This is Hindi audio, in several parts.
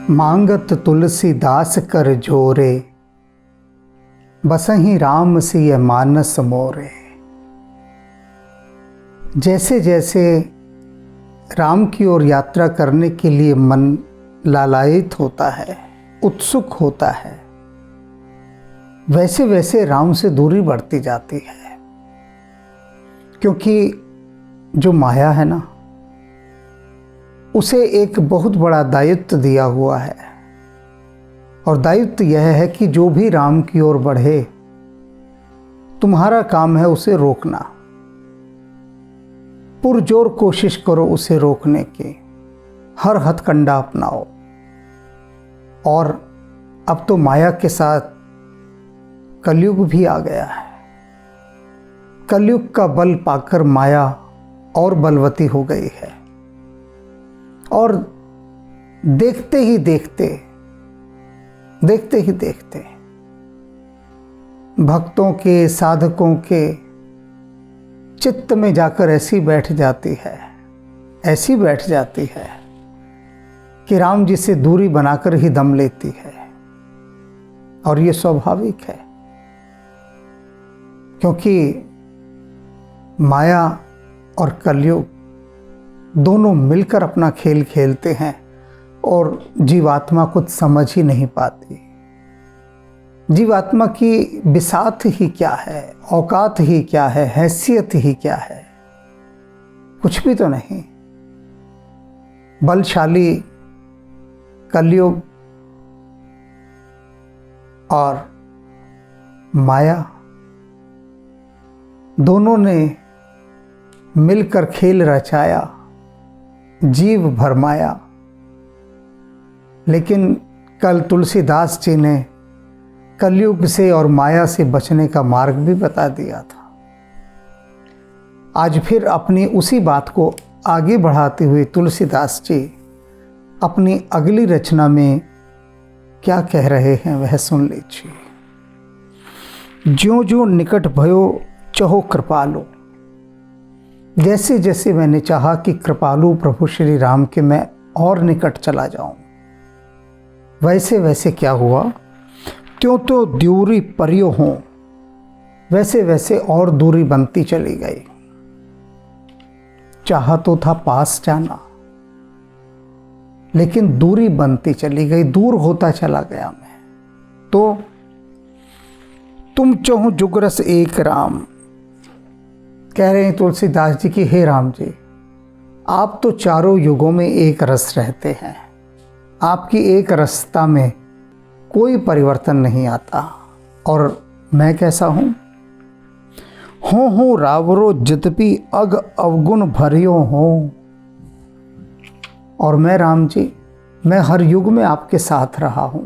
मांगत तुलसीदास कर जोरे, बसहि राम सिय मानस मोरे। जैसे जैसे राम की ओर यात्रा करने के लिए मन लालायित होता है, उत्सुक होता है, वैसे वैसे राम से दूरी बढ़ती जाती है। क्योंकि जो माया है ना, उसे एक बहुत बड़ा दायित्व दिया हुआ है, और दायित्व यह है कि जो भी राम की ओर बढ़े, तुम्हारा काम है उसे रोकना। पुरजोर कोशिश करो उसे रोकने की, हर हथकंडा अपनाओ। और अब तो माया के साथ कलयुग भी आ गया है। कलयुग का बल पाकर माया और बलवती हो गई है, और देखते ही देखते भक्तों के, साधकों के चित्त में जाकर ऐसी बैठ जाती है कि राम जी से दूरी बनाकर ही दम लेती है। और ये स्वाभाविक है, क्योंकि माया और कलयुग दोनों मिलकर अपना खेल खेलते हैं, और जीवात्मा कुछ समझ ही नहीं पाती। जीवात्मा की बिसात ही क्या है, औकात ही क्या है, हैसियत ही क्या है, कुछ भी तो नहीं। बलशाली कलयुग और माया दोनों ने मिलकर खेल रचाया, जीव भरमाया। लेकिन कल तुलसीदास जी ने कलयुग से और माया से बचने का मार्ग भी बता दिया था। आज फिर अपनी उसी बात को आगे बढ़ाते हुए तुलसीदास जी अपनी अगली रचना में क्या कह रहे हैं वह सुन लीजिए। ज्यों ज्यों निकट भयो चहो कृपालु। जैसे जैसे मैंने चाहा कि कृपालु प्रभु श्री राम के मैं और निकट चला जाऊं, वैसे वैसे क्या हुआ, त्यों तो दूरी परियो हों, वैसे वैसे और दूरी बनती चली गई। चाहा तो था पास जाना, लेकिन दूरी बनती चली गई, दूर होता चला गया मैं। तो तुम चहु जुगरस एक राम, कह रहे हैं तुलसीदास जी की हे राम जी, आप तो चारों युगों में एक रस रहते हैं, आपकी एक रसता में कोई परिवर्तन नहीं आता। और मैं कैसा हूं? हो रावरो यद्यपि अग अवगुण भरियो हो। और मैं राम जी, मैं हर युग में आपके साथ रहा हूं,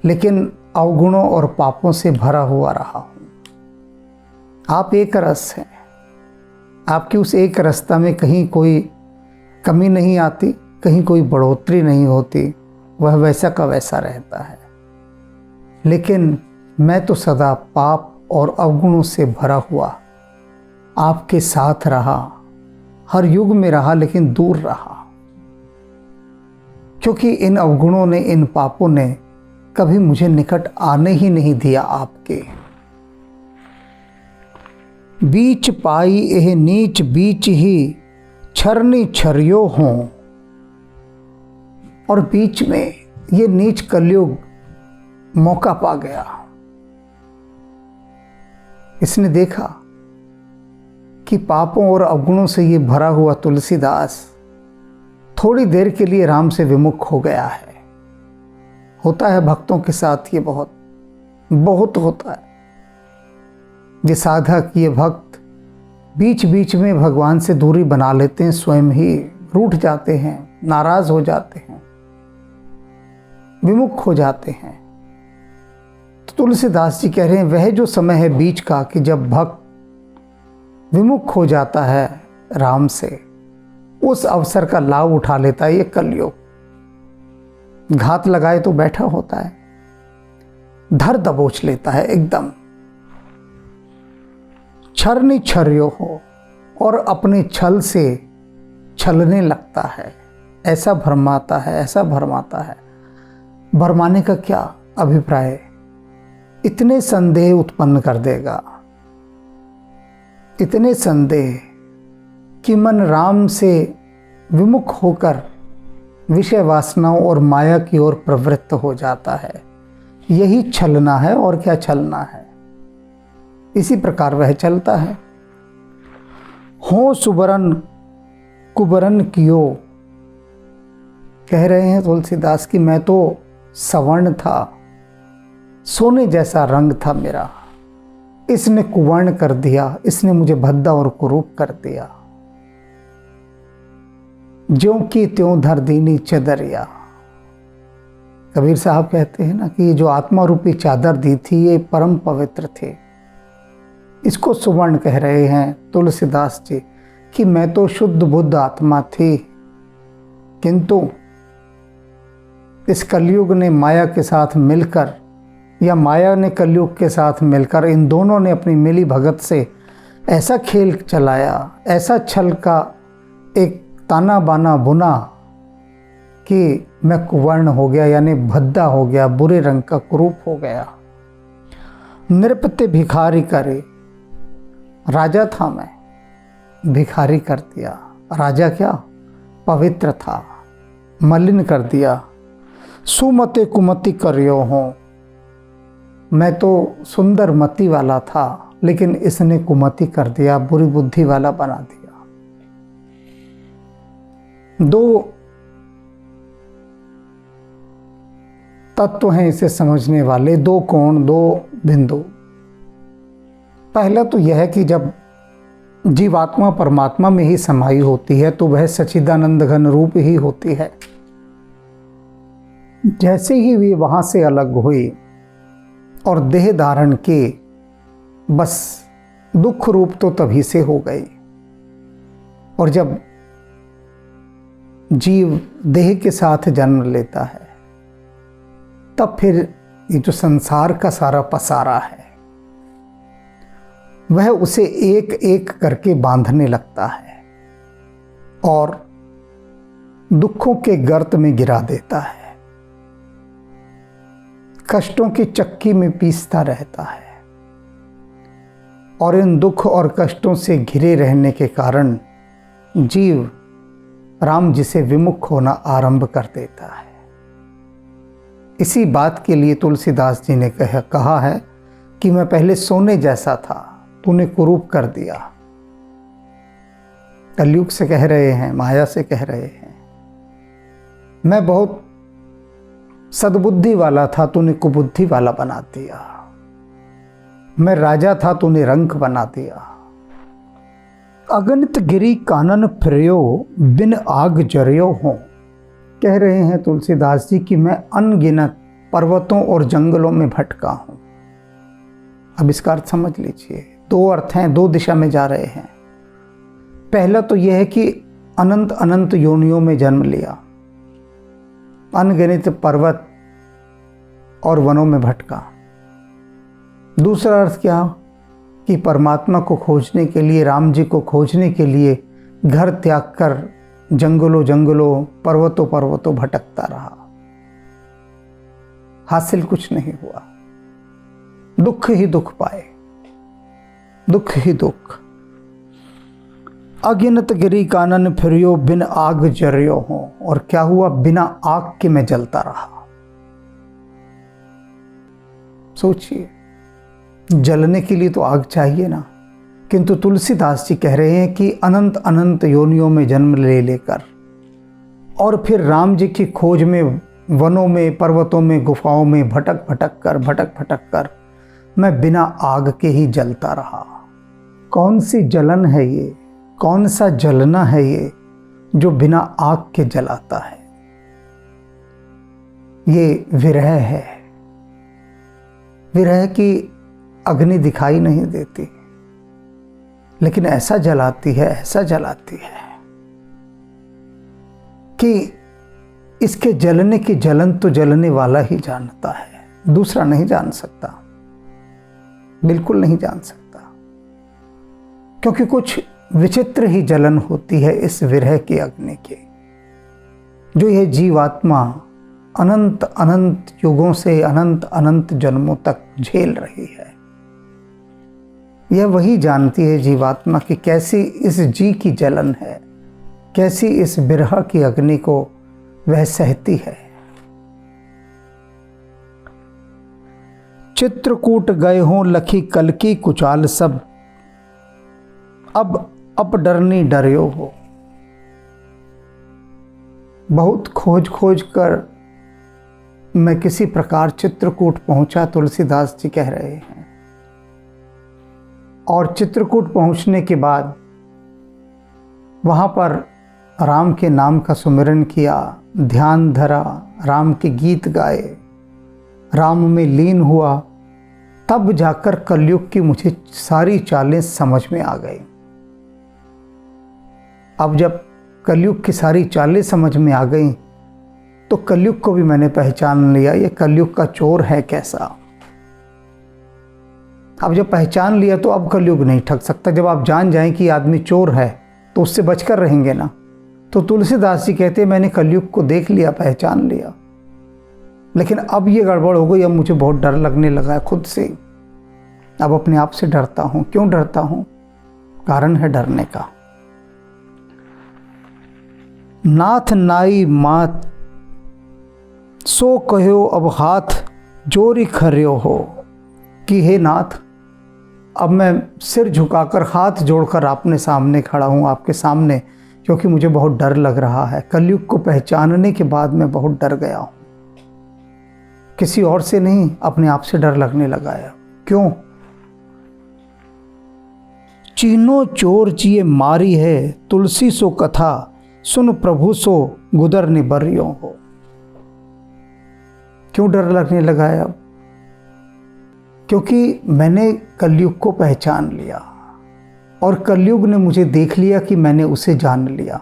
लेकिन अवगुणों और पापों से भरा हुआ रहा हूं। आप एक रस हैं, आपकी उस एक रसता में कहीं कोई कमी नहीं आती, कहीं कोई बढ़ोतरी नहीं होती, वह वैसा का वैसा रहता है। लेकिन मैं तो सदा पाप और अवगुणों से भरा हुआ आपके साथ रहा, हर युग में रहा, लेकिन दूर रहा। क्योंकि इन अवगुणों ने, इन पापों ने कभी मुझे निकट आने ही नहीं दिया आपके। बीच पाई एह नीच बीच ही छरनी छरियो हों। और बीच में ये नीच कलयुग मौका पा गया। इसने देखा कि पापों और अवगुणों से ये भरा हुआ तुलसीदास थोड़ी देर के लिए राम से विमुख हो गया है। होता है भक्तों के साथ ये बहुत होता है। ये साधक, ये भक्त बीच बीच में भगवान से दूरी बना लेते हैं, स्वयं ही रूठ जाते हैं, नाराज हो जाते हैं, विमुख हो जाते हैं। तो तुलसीदास जी कह रहे हैं वह जो समय है बीच का, कि जब भक्त विमुख हो जाता है राम से, उस अवसर का लाभ उठा लेता है ये कलयुग। घात लगाए तो बैठा होता है, धर दबोच लेता है एकदम। छरनी छर्यो हो, और अपने छल से छलने लगता है, ऐसा भरमाता है, ऐसा भरमाता है। भरमाने का क्या अभिप्राय? इतने संदेह उत्पन्न कर देगा, इतने संदेह कि मन राम से विमुख होकर विषय वासनाओं और माया की ओर प्रवृत्त हो जाता है। यही छलना है, और क्या छलना है। इसी प्रकार वह चलता है। हो सुबरन कुबरन कियो, कह रहे हैं तुलसीदास कि मैं तो सवर्ण था, सोने जैसा रंग था मेरा, इसने कुवर्ण कर दिया, इसने मुझे भद्दा और कुरूप कर दिया। ज्यों की त्यों धर दीनी चदरिया। कबीर साहब कहते हैं ना कि ये जो आत्मा रूपी चादर दी थी ये परम पवित्र थे। इसको सुवर्ण कह रहे हैं तुलसीदास जी कि मैं तो शुद्ध बुद्ध आत्मा थी, किंतु इस कलयुग ने माया के साथ मिलकर, या माया ने कलयुग के साथ मिलकर, इन दोनों ने अपनी मिली भगत से ऐसा खेल चलाया, ऐसा छल का एक ताना बाना बुना कि मैं कुवर्ण हो गया, यानी भद्दा हो गया, बुरे रंग का कुरूप हो गया। नृपते भिखारी करे, राजा था मैं, भिखारी कर दिया। राजा क्या, पवित्र था, मलिन कर दिया। सुमते कुमति करियो हो, मैं तो सुंदर मति वाला था, लेकिन इसने कुमति कर दिया, बुरी बुद्धि वाला बना दिया। दो तत्व हैं इसे समझने वाले, दो कोण, दो बिंदु। पहला तो यह है कि जब जीवात्मा परमात्मा में ही समाई होती है तो वह सच्चिदानंद घन रूप ही होती है। जैसे ही वे वहां से अलग हुई और देह धारण के, बस दुख रूप तो तभी से हो गई। और जब जीव देह के साथ जन्म लेता है तब फिर ये जो संसार का सारा पसारा है वह उसे एक एक करके बांधने लगता है और दुखों के गर्त में गिरा देता है, कष्टों की चक्की में पीसता रहता है। और इन दुख और कष्टों से घिरे रहने के कारण जीव राम जी से विमुख होना आरंभ कर देता है। इसी बात के लिए तुलसीदास जी ने कहा है कि मैं पहले सोने जैसा था, तूने कुरूप कर दिया। कलयुग से कह रहे हैं, माया से कह रहे हैं। मैं बहुत सद्बुद्धि वाला था, तूने कुबुद्धि वाला बना दिया। मैं राजा था, तूने रंक बना दिया। अगणित गिरी कानन फिरयो, बिन आग जरियो हो, कह रहे हैं तुलसीदास जी कि मैं अनगिनत पर्वतों और जंगलों में भटका हूं। अब इसका अर्थ समझ लीजिए, दो अर्थ हैं, दो दिशा में जा रहे हैं। पहला तो यह है कि अनंत अनंत योनियों में जन्म लिया, अनगिनत पर्वत और वनों में भटका। दूसरा अर्थ क्या कि परमात्मा को खोजने के लिए, राम जी को खोजने के लिए घर त्याग कर जंगलों जंगलों, पर्वतों पर्वतों भटकता रहा। हासिल कुछ नहीं हुआ, दुख ही दुख पाए, दुख ही दुख। अगिनत गिरी कानन फिरियो, बिन आग जरियो हो, और क्या हुआ, बिना आग के मैं जलता रहा। सोचिए, जलने के लिए तो आग चाहिए ना, किंतु तुलसीदास जी कह रहे हैं कि अनंत अनंत योनियों में जन्म ले लेकर और फिर राम जी की खोज में वनों में, पर्वतों में, गुफाओं में भटक भटक कर मैं बिना आग के ही जलता रहा। कौन सी जलन है ये, कौन सा जलना है ये जो बिना आग के जलाता है? ये विरह है। विरह की अग्नि दिखाई नहीं देती, लेकिन ऐसा जलाती है, ऐसा जलाती है कि इसके जलने की जलन तो जलने वाला ही जानता है, दूसरा नहीं जान सकता, बिल्कुल नहीं जान सकता। क्योंकि कुछ विचित्र ही जलन होती है इस विरह की अग्नि की। जो यह जीवात्मा अनंत अनंत युगों से अनंत अनंत जन्मों तक झेल रही है। यह वही जानती है जीवात्मा कि कैसी इस जी की जलन है, कैसी इस बिरह की अग्नि को वह सहती है। चित्रकूट गए हों लखी कल की कुचाल सब, अब डरनी डर्यो हो। बहुत खोज खोज कर मैं किसी प्रकार चित्रकूट पहुंचा, तुलसीदास जी कह रहे हैं। और चित्रकूट पहुंचने के बाद वहां पर राम के नाम का सुमिरन किया, ध्यान धरा, राम के गीत गाए, राम में लीन हुआ। तब जाकर कलयुग की मुझे सारी चालें समझ में आ गई। अब जब कलयुग की सारी चालें समझ में आ गई तो कलयुग को भी मैंने पहचान लिया, ये कलयुग का चोर है कैसा। अब जब पहचान लिया तो अब कलयुग नहीं ठग सकता। जब आप जान जाएं कि आदमी चोर है तो उससे बचकर रहेंगे ना। तो तुलसीदास जी कहते हैं मैंने कलयुग को देख लिया, पहचान लिया, लेकिन अब ये गड़बड़ हो गई। अब मुझे बहुत डर लगने लगा है खुद से। अब अपने आप से डरता हूं। क्यों डरता हूं? कारण है डरने का। नाथ नाई मात सो कहो अब हाथ जोरी खर्यो हो, कि हे नाथ अब मैं सिर झुकाकर हाथ जोड़कर आपने सामने खड़ा हूं, आपके सामने, क्योंकि मुझे बहुत डर लग रहा है। कलयुग को पहचानने के बाद मैं बहुत डर गया हूं। किसी और से नहीं, अपने आप से डर लगने लगा है। क्यों? चीनो चोर जिए मारी है, तुलसी सो कथा सुन प्रभु सो गुदर निबर्यो हो। क्यों डर लगने लगा है अब? क्योंकि मैंने कलयुग को पहचान लिया और कलयुग ने मुझे देख लिया कि मैंने उसे जान लिया।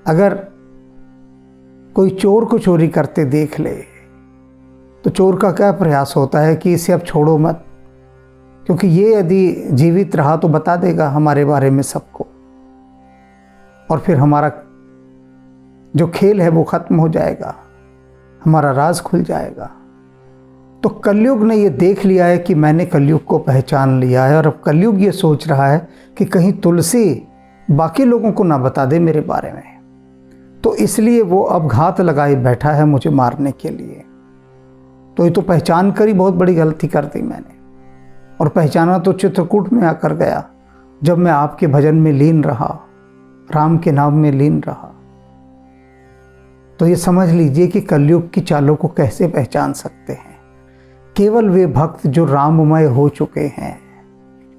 अगर कोई चोर को चोरी करते देख ले तो चोर का क्या प्रयास होता है कि इसे अब छोड़ो मत, क्योंकि ये यदि जीवित रहा तो बता देगा हमारे बारे में सबको, और फिर हमारा जो खेल है वो खत्म हो जाएगा, हमारा राज खुल जाएगा। तो कलयुग ने ये देख लिया है कि मैंने कलयुग को पहचान लिया है, और अब कलयुग ये सोच रहा है कि कहीं तुलसी बाकी लोगों को ना बता दे मेरे बारे में। तो इसलिए वो अब घात लगाए बैठा है मुझे मारने के लिए। तो ये तो पहचान कर ही बहुत बड़ी गलती कर दी मैंने। और पहचाना तो चित्रकूट में आकर गया, जब मैं आपके भजन में लीन रहा, राम के नाम में लीन रहा। तो ये समझ लीजिए कि कलयुग की चालों को कैसे पहचान सकते हैं। केवल वे भक्त जो राममय हो चुके हैं,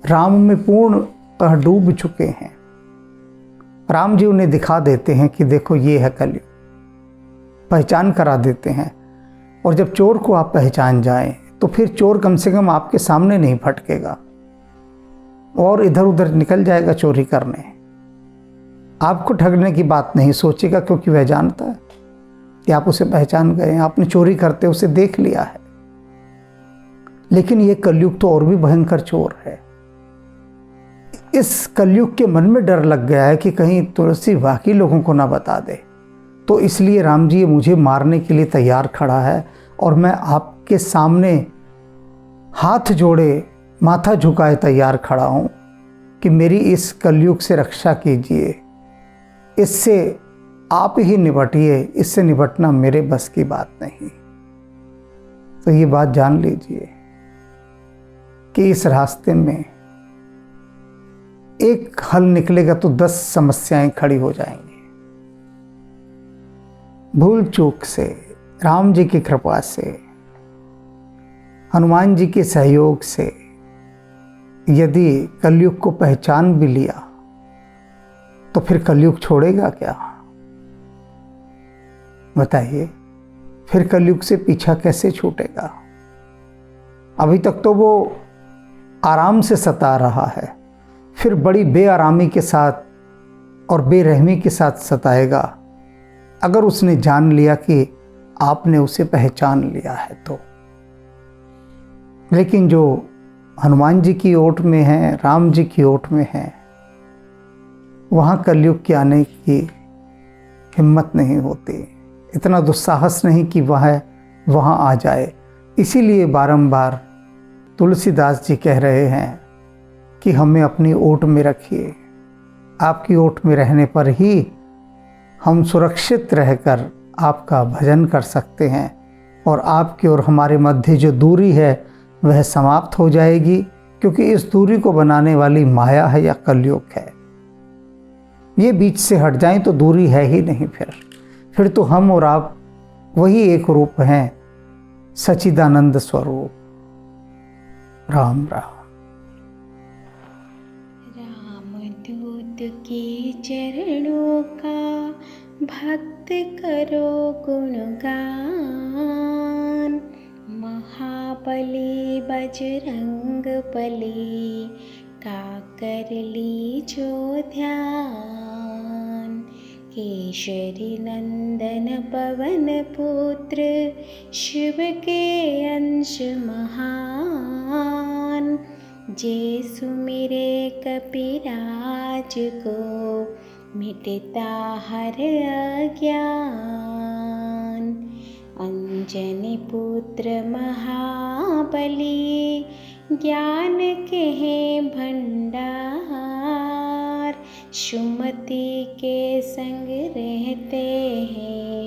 राम में पूर्णतः डूब चुके हैं। राम जी उन्हें दिखा देते हैं कि देखो ये है कलयुग, पहचान करा देते हैं। और जब चोर को आप पहचान जाएं तो फिर चोर कम से कम आपके सामने नहीं भटकेगा और इधर उधर निकल जाएगा चोरी करने। आपको ठगने की बात नहीं सोचेगा, क्योंकि वह जानता है कि आप उसे पहचान गए हैं, आपने चोरी करते उसे देख लिया है। लेकिन ये कलयुग तो और भी भयंकर चोर है। इस कलयुग के मन में डर लग गया है कि कहीं तुलसी बाकी लोगों को ना बता दे। तो इसलिए राम जी मुझे मारने के लिए तैयार खड़ा है, और मैं आपके सामने हाथ जोड़े माथा झुकाए तैयार खड़ा हूं कि मेरी इस कलयुग से रक्षा कीजिए, इससे आप ही निपटिए, इससे निपटना मेरे बस की बात नहीं। तो ये बात जान लीजिए कि इस रास्ते में एक हल निकलेगा तो 10 समस्याएं खड़ी हो जाएंगी। भूल चूक से, राम जी की कृपा से, हनुमान जी के सहयोग से यदि कलयुग को पहचान भी लिया तो फिर कलयुग छोड़ेगा क्या? बताइए, फिर कलयुग से पीछा कैसे छूटेगा? अभी तक तो वो आराम से सता रहा है, फिर बड़ी बेआरामी के साथ और बेरहमी के साथ सताएगा अगर उसने जान लिया कि आपने उसे पहचान लिया है तो। लेकिन जो हनुमान जी की ओट में है, राम जी की ओट में है, वहाँ कलयुग के आने की हिम्मत नहीं होती, इतना दुस्साहस नहीं कि वह वहाँ आ जाए। इसीलिए बारंबार तुलसीदास जी कह रहे हैं कि हमें अपनी ओट में रखिए। आपकी ओट में रहने पर ही हम सुरक्षित रहकर आपका भजन कर सकते हैं और आपकी और हमारे मध्य जो दूरी है वह समाप्त हो जाएगी, क्योंकि इस दूरी को बनाने वाली माया है या कलयुग है। ये बीच से हट जाएं तो दूरी है ही नहीं। फिर तो हम और आप वही एक रूप हैं, सच्चिदानंद स्वरूप। राम राम। रामदूत के चरणों का भक्त करो गुणगान, महाबली बजरंग बली का कर लीजो ध्यान। केशरी नंदन पवन पुत्र शिव के अंश महान, जे सुमिरे कपिराज को मिटता हर अज्ञान। अंजनी पुत्र महाबली ज्ञान के हैं भंडार, सुमति के संग रहते हैं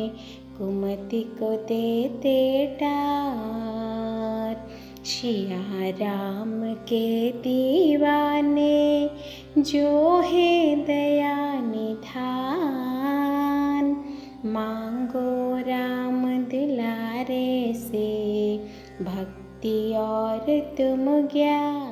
कुमति को देते डार। सिया राम के दीवाने जो है दया निधान, मांगो राम दुलारे से भक्ति और तुम ज्ञान।